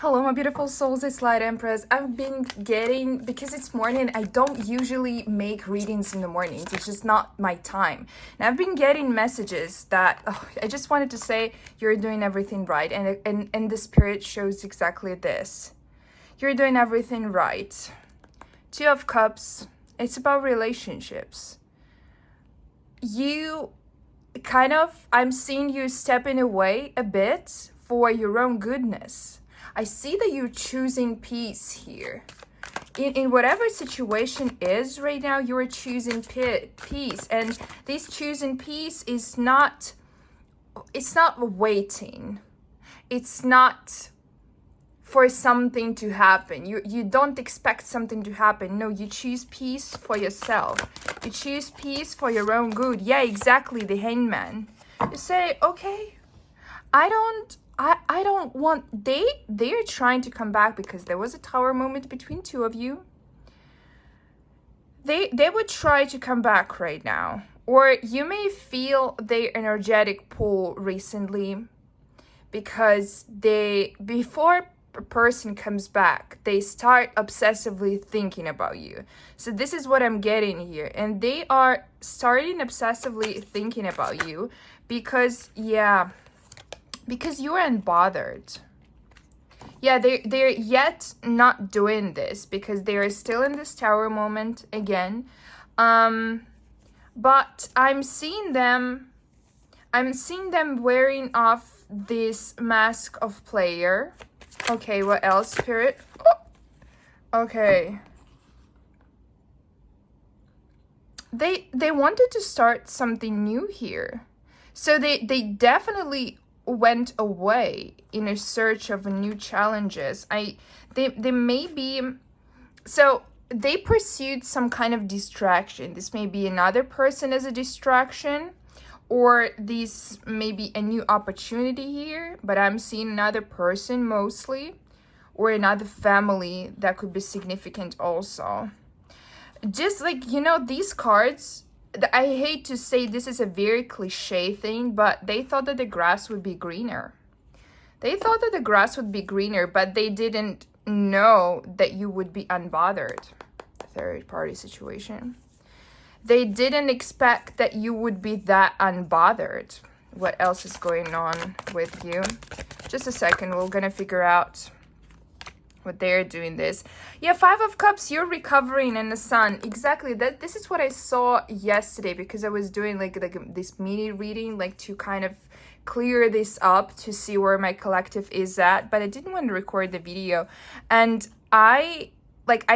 Hello, my beautiful souls. It's Light Empress. I've been getting, because it's morning, I don't usually make readings in the mornings. It's just not my time. And I've been getting messages that, I just wanted to say, you're doing everything right. And the spirit shows exactly this. You're doing everything right. Two of Cups. It's about relationships. I'm seeing you stepping away a bit for your own goodness. I see that you're choosing peace here. In whatever situation is right now, you're choosing peace. And this choosing peace is not, it's not waiting. It's not for something to happen. You don't expect something to happen. No, you choose peace for yourself. You choose peace for your own good. Yeah, exactly, the Hangman. You say, okay, I don't want, they're trying to come back because there was a tower moment between two of you. They would try to come back right now. Or you may feel their energetic pull recently because before a person comes back, they start obsessively thinking about you. So this is what I'm getting here. And they are starting obsessively thinking about you because you are unbothered. Yeah, they're yet not doing this because they are still in this tower moment again. But I'm seeing them wearing off this mask of player. Okay, what else, Spirit? Oh, okay. They wanted to start something new here. So they definitely went away in a search of new challenges. They may be, so they pursued some kind of distraction. This may be another person as a distraction, or this may be a new opportunity here, but I'm seeing another person mostly, or another family that could be significant also. Just like, these cards, I hate to say this is a very cliche thing, but they thought that the grass would be greener. They thought that the grass would be greener, but they didn't know that you would be unbothered. Third party situation. They didn't expect that you would be that unbothered. What else is going on with you? Just a second, we're gonna figure out what they're doing this. Yeah, Five of Cups, you're recovering in the Sun. Exactly, this is what I saw yesterday because I was doing like this mini reading, like to kind of clear this up to see where my collective is at, but I didn't want to record the video. And I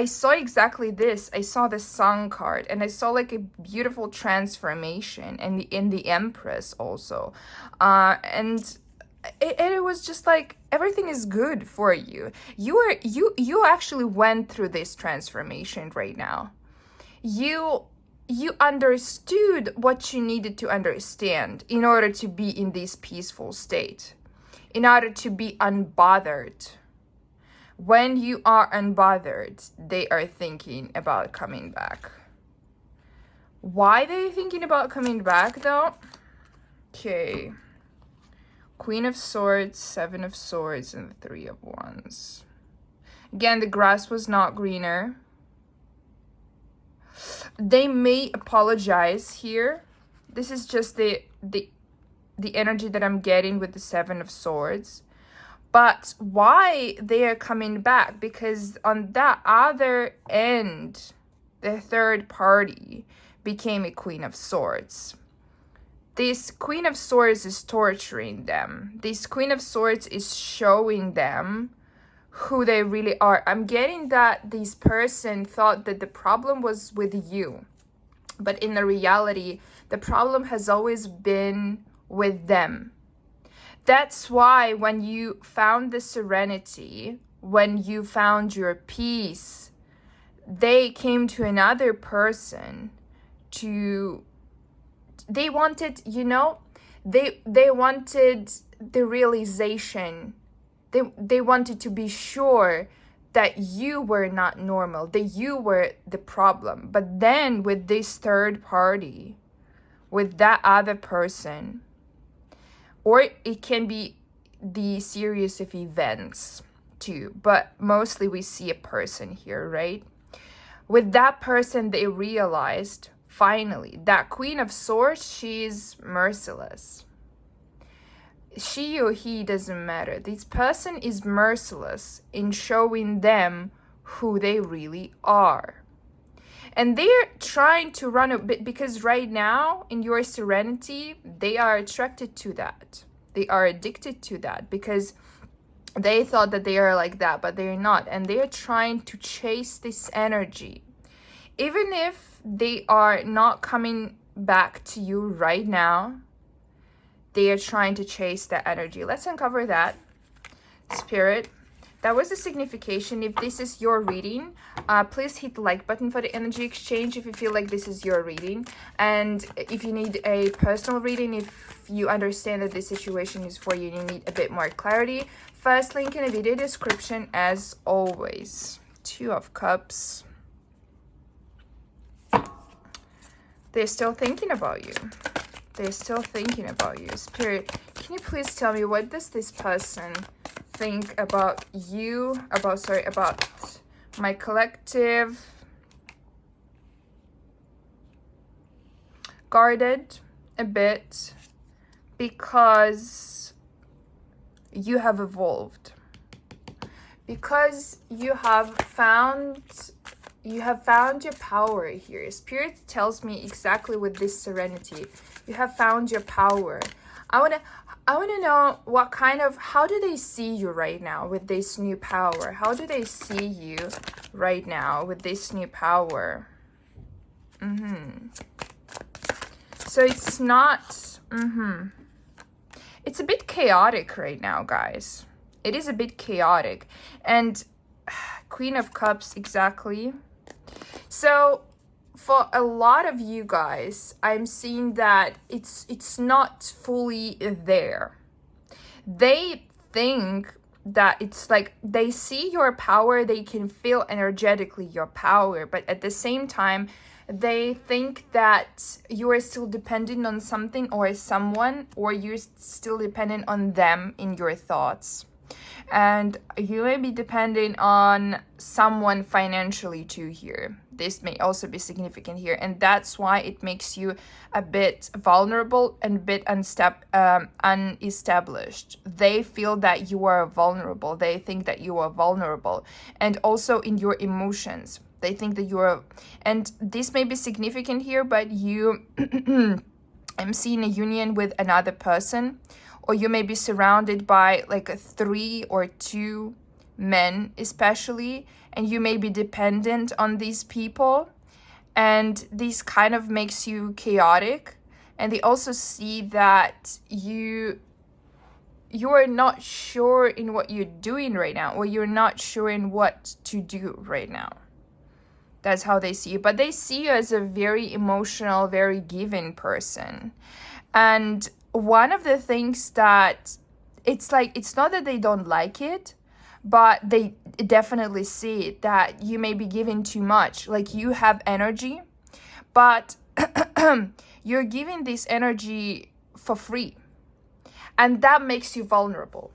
saw exactly this. I saw the Sun card and I saw like a beautiful transformation and in the Empress also. And it was just like everything is good for you. You actually went through this transformation right now. You understood what you needed to understand in order to be in this peaceful state, in order to be unbothered. When you are unbothered, they are thinking about coming back. Why are they thinking about coming back though? Okay. Queen of Swords, Seven of Swords, and the Three of Wands. Again, the grass was not greener. They may apologize here. This is just the energy that I'm getting with the Seven of Swords. But why they are coming back? Because on that other end, the third party became a Queen of Swords. This Queen of Swords is torturing them. This Queen of Swords is showing them who they really are. I'm getting that this person thought that the problem was with you. But in the reality, the problem has always been with them. That's why when you found the serenity, when you found your peace, they came to another person they wanted, they wanted the realization. They wanted to be sure that you were not normal, that you were the problem. But then with this third party, with that other person, or it can be the series of events too, but mostly we see a person here, right? With that person, they realized finally that Queen of Swords, she's merciless. She or he doesn't matter. This person is merciless in showing them who they really are. And they're trying to run a bit, because right now in your serenity, they are attracted to that. They are addicted to that because they thought that they are like that, but they're not. And they are trying to chase this energy. Even if they are not coming back to you right now, they are trying to chase that energy. Let's uncover that. Spirit, that was the signification. If this is your reading, please hit the like button for the energy exchange if you feel like this is your reading. And if you need a personal reading, if you understand that this situation is for you and you need a bit more clarity, first link in the video description as always. Two of Cups. They're still thinking about you. They're still thinking about you. Spirit, can you please tell me, what does this person think about you, about my collective? Guarded a bit because you have evolved. Because you have found your power here. Spirit tells me exactly with this serenity. You have found your power. I wanna know what kind of, how do they see you right now with this new power? How do they see you right now with this new power? So it's not, it's a bit chaotic right now, guys. It is a bit chaotic. And Queen of Cups, exactly. So for a lot of you guys, I'm seeing that it's not fully there. They think that it's like they see your power, they can feel energetically your power, but at the same time, they think that you are still dependent on something or someone, or you're still dependent on them in your thoughts. And you may be dependent on someone financially too here. This may also be significant here. And that's why it makes you a bit vulnerable and a bit unestablished. They feel that you are vulnerable. They think that you are vulnerable. And also in your emotions. They think that you are... And this may be significant here, but you... I'm seeing a union with another person. Or you may be surrounded by like 3 or 2 men especially, and you may be dependent on these people, and this kind of makes you chaotic. And they also see that you are not sure in what you're doing right now, or you're not sure in what to do right now. That's how they see you. But they see you as a very emotional, very giving person. And one of the things that it's like, it's not that they don't like it, but they definitely see that you may be giving too much. Like you have energy, but you're giving this energy for free. And that makes you vulnerable.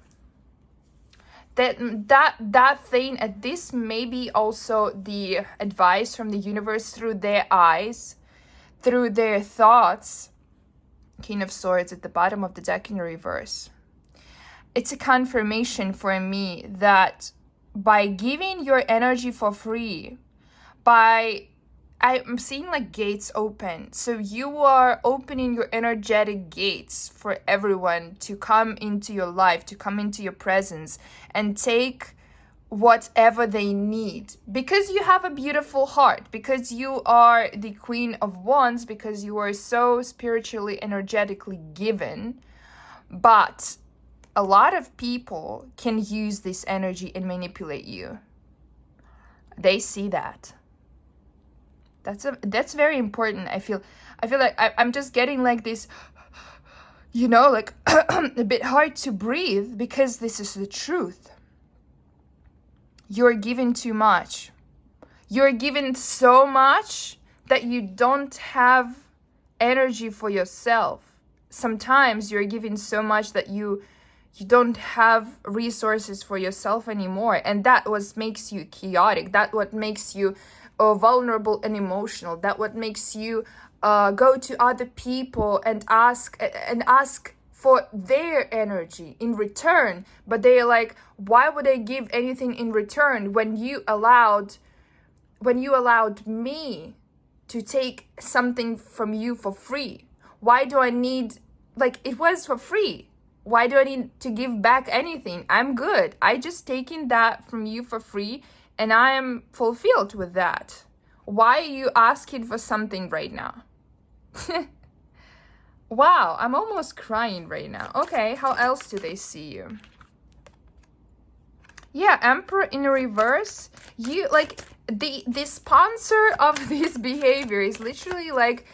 That thing, and this may be also the advice from the universe through their eyes, through their thoughts. King of Swords at the bottom of the deck in reverse. It's a confirmation for me that by giving your energy for free, I'm seeing like gates open. So you are opening your energetic gates for everyone to come into your life, to come into your presence and take whatever they need, because you have a beautiful heart, because you are the Queen of Wands, because you are so spiritually, energetically given. But a lot of people can use this energy and manipulate you. They see that. That's very important. I feel like I'm just getting like this, you know, like a bit hard to breathe, because this is the truth. You're given too much. You're given so much that you don't have energy for yourself. Sometimes you're given so much that you You don't have resources for yourself anymore, and that what makes you chaotic. That what makes you vulnerable and emotional. That what makes you go to other people and ask for their energy in return. But they're like, why would I give anything in return when you allowed me to take something from you for free? Why do I need, like, it was for free. Why do I need to give back anything? I'm good. I just taken that from you for free and I am fulfilled with that. Why are you asking for something right now? Wow, I'm almost crying right now. Okay, how else do they see you? Yeah, Emperor in reverse. You, like, the sponsor of this behavior is literally like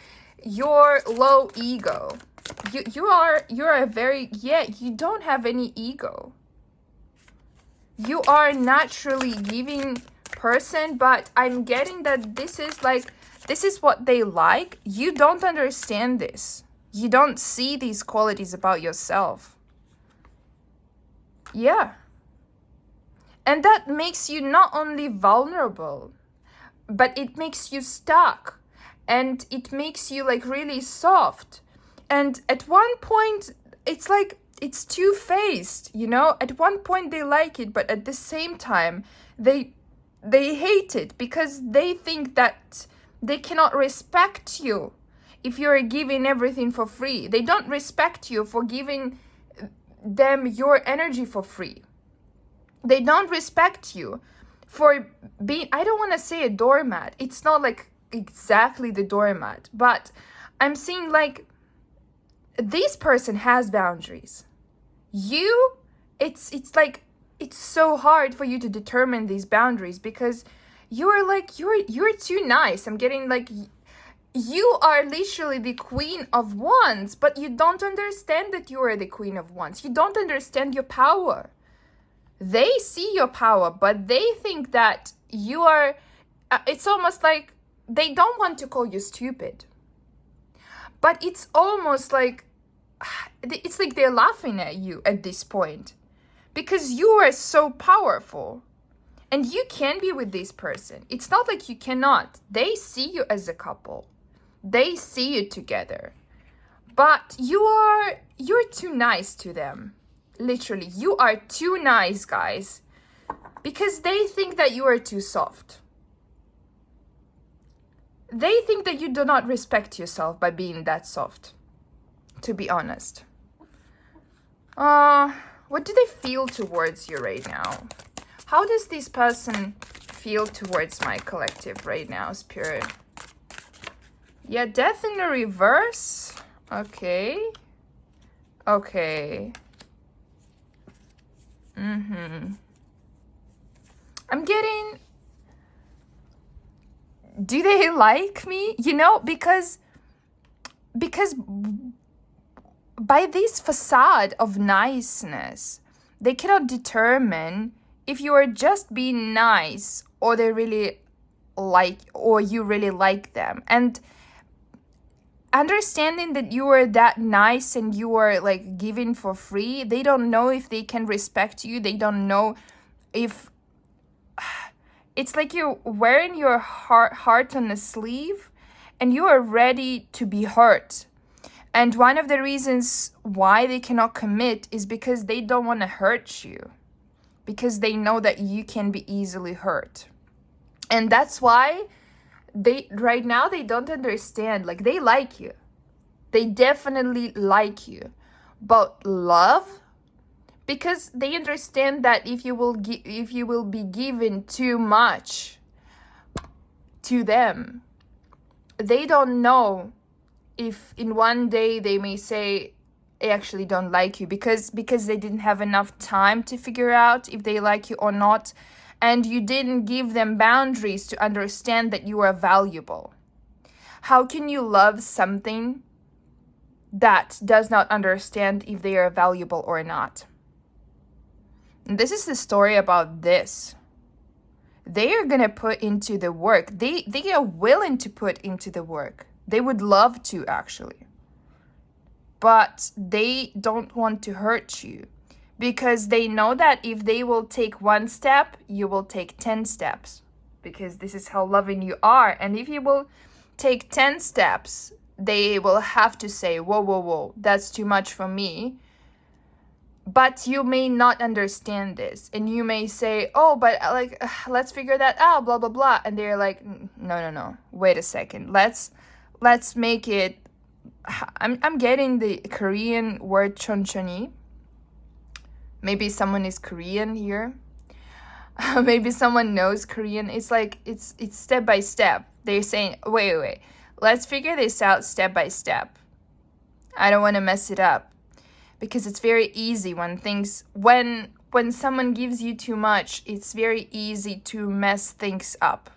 your low ego. You're a very, yeah, you don't have any ego. You are a naturally giving person, but I'm getting that this is what they like. You don't understand this. You don't see these qualities about yourself. Yeah. And that makes you not only vulnerable, but it makes you stuck. And it makes you like really soft. And at one point, it's like, it's two-faced, you know? At one point they like it, but at the same time, they hate it because they think that they cannot respect you if you're giving everything for free. They don't respect you for giving them your energy for free. They don't respect you for being, I don't want to say a doormat. It's not like exactly the doormat, but I'm seeing like this person has boundaries. You, it's like, it's so hard for you to determine these boundaries because you're like, you're too nice. I'm getting like, you are literally the Queen of Wands, but you don't understand that you are the Queen of Wands. You don't understand your power. They see your power, but they think that you are, it's almost like they don't want to call you stupid. But it's almost like, it's like they're laughing at you at this point because you are so powerful and you can be with this person. It's not like you cannot. They see you as a couple. They see you together. But you're too nice to them. Literally, you are too nice, guys, because they think that you are too soft. They think that you do not respect yourself by being that soft, to be honest. What do they feel towards you right now? How does this person feel towards my collective right now, Spirit? Yeah, death in the reverse. Okay. Okay. I'm getting, do they like me? You know, because by this facade of niceness, they cannot determine if you are just being nice or they really like, or you really like them. And understanding that you are that nice and you are like giving for free, they don't know if they can respect you. They don't know if, it's like you're wearing your heart on a sleeve and you are ready to be hurt. And one of the reasons why they cannot commit is because they don't want to hurt you, because they know that you can be easily hurt. And that's why they right now they don't understand. Like, they like you, they definitely like you, but love, because they understand that if you will be given too much to them, they don't know if in one day they may say, I actually don't like you, because they didn't have enough time to figure out if they like you or not. And you didn't give them boundaries to understand that you are valuable. How can you love something that does not understand if they are valuable or not? And this is the story about this. They are going to put into the work. They are willing to put into the work. They would love to, actually. But they don't want to hurt you, because they know that if they will take one step, you will take 10 steps, because this is how loving you are. And if you will take 10 steps, they will have to say, whoa, whoa, whoa, that's too much for me. But you may not understand this, and you may say, oh, but like, let's figure that out, blah, blah, blah. And they're like, no, wait a second. Let's make it, I'm getting the Korean word chonchoni. Maybe someone is Korean here. Maybe someone knows Korean. It's like, it's step by step. They're saying, wait, let's figure this out step by step. I don't want to mess it up. Because it's very easy when someone gives you too much, it's very easy to mess things up.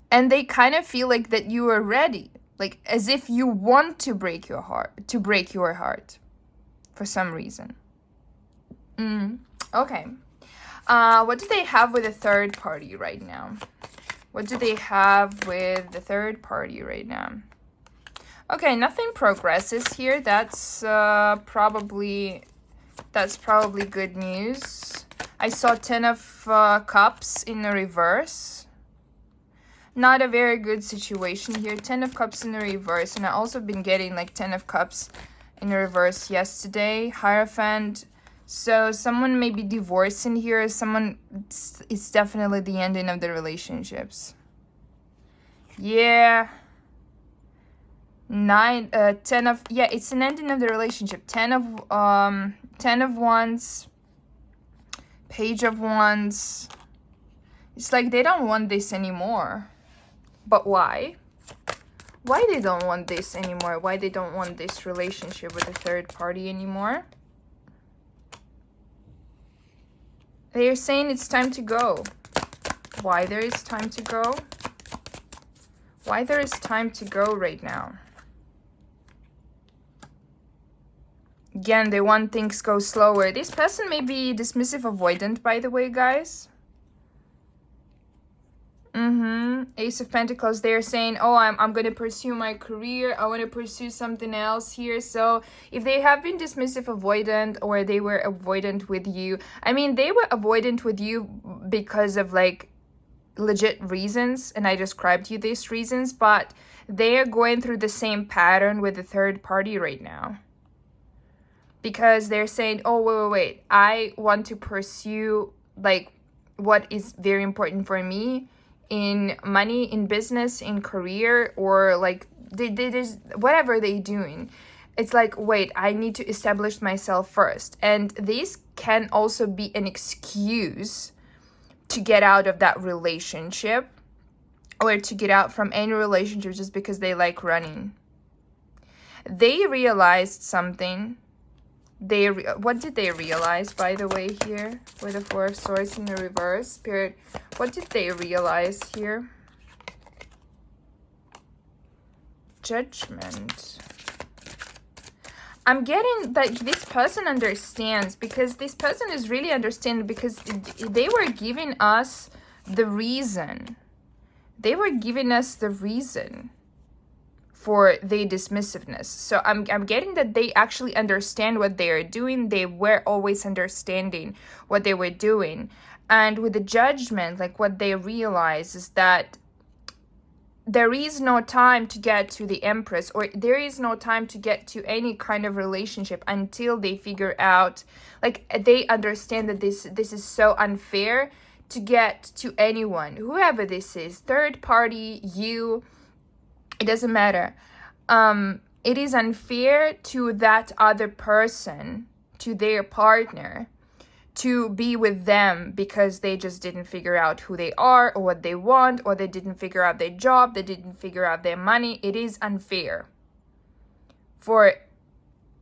And they kind of feel like that you are ready, like as if you want to break your heart for some reason. Okay. What do they have with the third party right now? What do they have with the third party right now? Okay, nothing progresses here. That's probably good news. I saw 10 of Cups in the reverse. Not a very good situation here. 10 of Cups in the reverse. And I also been getting like 10 of Cups in the reverse yesterday. Hierophant. So someone may be divorcing here. It's definitely the ending of the relationships. Yeah. 10 of, yeah, it's an ending of the relationship. 10 of Wands, Page of Wands. It's like they don't want this anymore. But why? Why they don't want this anymore? Why they don't want this relationship with a third party anymore? They are saying it's time to go. Why there is time to go? Why there is time to go right now? Again, they want things go slower. This person may be dismissive avoidant, by the way, guys. Ace of Pentacles, they're saying, oh, I'm going to pursue my career. I want to pursue something else here. So if they have been dismissive avoidant, or they were avoidant with you, I mean, they were avoidant with you because of like legit reasons. And I described you these reasons, but they are going through the same pattern with the third party right now. Because they're saying, oh, wait, I want to pursue like what is very important for me in money, in business, in career, or like they just whatever they're doing. It's like, wait, I need to establish myself first. And this can also be an excuse to get out of that relationship, or to get out from any relationship just because they like running. They realized something. What did they realize, by the way, here with the Four of Swords in the reverse? Spirit, what did they realize here? Judgment. I'm getting that this person understands, because this person is really understanding, because they were giving us the reason. They were giving us the reason for their dismissiveness. So I'm getting that they actually understand what they are doing. They were always understanding what they were doing. And with the Judgment, like what they realize is that there is no time to get to the Empress, or there is no time to get to any kind of relationship until they figure out, like they understand that this is so unfair to get to anyone, whoever this is, third party, you, it doesn't matter. It is unfair to that other person, to their partner, to be with them because they just didn't figure out who they are or what they want, or they didn't figure out their job, they didn't figure out their money. It is unfair for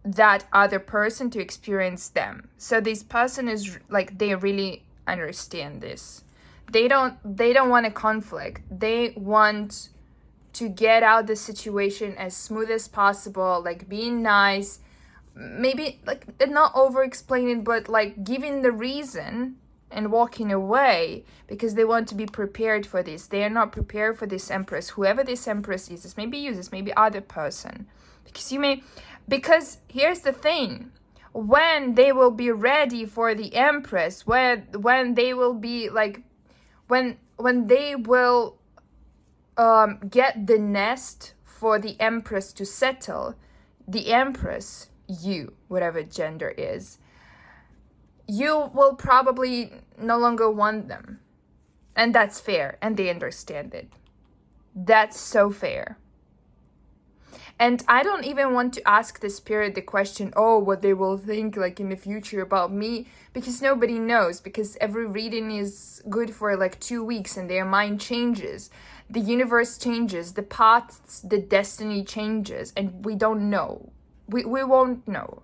that other person to experience them. So this person is like, they really understand this. They don't want a conflict. They want to get out the situation as smooth as possible, like being nice, maybe like not over explaining, but like giving the reason and walking away, because they want to be prepared for this. They are not prepared for this Empress, whoever this Empress is. This may be you, this may be other person, because here's the thing, when they will be ready for the Empress, when they will be like, when they will get the nest for the Empress to settle, the Empress, you, whatever gender is, you will probably no longer want them. And that's fair, and they understand it. That's so fair. And I don't even want to ask the spirit the question, oh, what they will think like in the future about me, because nobody knows, because every reading is good for like 2 weeks and their mind changes. The universe changes, the paths, the destiny changes, and we don't know. We won't know.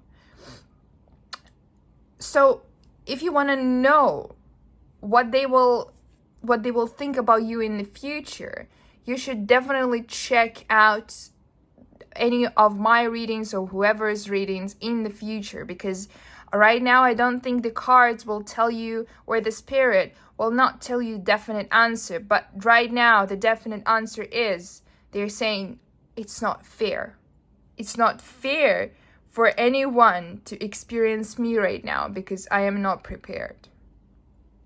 So if you want to know what they will think about you in the future, you should definitely check out any of my readings or whoever's readings in the future, because right now I don't think the cards will tell you, or the spirit will not tell you definite answer. But right now the definite answer is, they're saying it's not fair. It's not fair for anyone to experience me right now, because I am not prepared.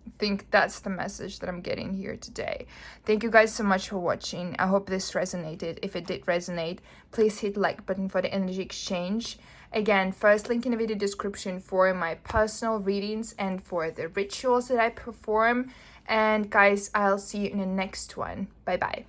I think that's the message that I'm getting here today. Thank you guys so much for watching. I hope this resonated. If it did resonate, please hit like button for the energy exchange. Again, first link in the video description for my personal readings and for the rituals that I perform. And guys, I'll see you in the next one. Bye bye.